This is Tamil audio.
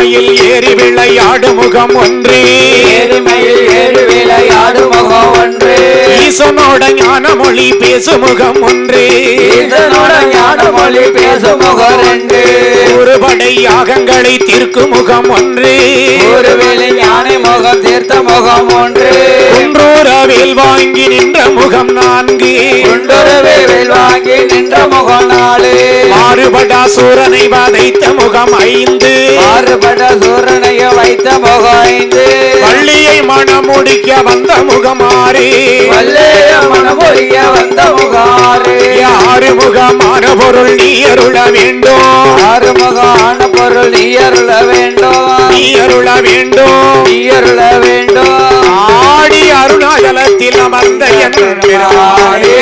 ஏறுமையில் ஏறி விளையாடு முகம் ஒன்றே ஏறுமையில் ஏறி விளையாடு முகம் ஒன்றே ஈசனோட ஞான மொழி பேசு முகம் ஒன்றே ஈசனோட ஞான மொழி பேசு முகம் ரெண்டு ஒருபடை யாகங்களை தீர்க்கும் முகம் ஒன்றே ஒருவேளை ஞான முகம் தீர்த்த முகம் ஒன்று குன்றூரவேல் வாங்கி நின்ற முகம் நான்கு குன்றூரவேல் வாங்கி நின்ற முகம் நாலு மாறுபடா சூரனை வதைத்த முகம் ஐந்து மாறுபட சூரனைய வைத்த முகம் ஐந்து பள்ளியை மணமுடிக்க வந்த முகம் ஆறு வல்லைய மனமொழிய வந்த முகம் ஆறு ஆறு முகமான பொருள் நீ அருள வேண்டும் ஆறு முகமான பொருள் நீ அருள வேண்டும் நீ அருள வேண்டும் நீ அருள வேண்டும் ஆடி அருணாச்சலத்தில் அமர்ந்த என் பெருமாளே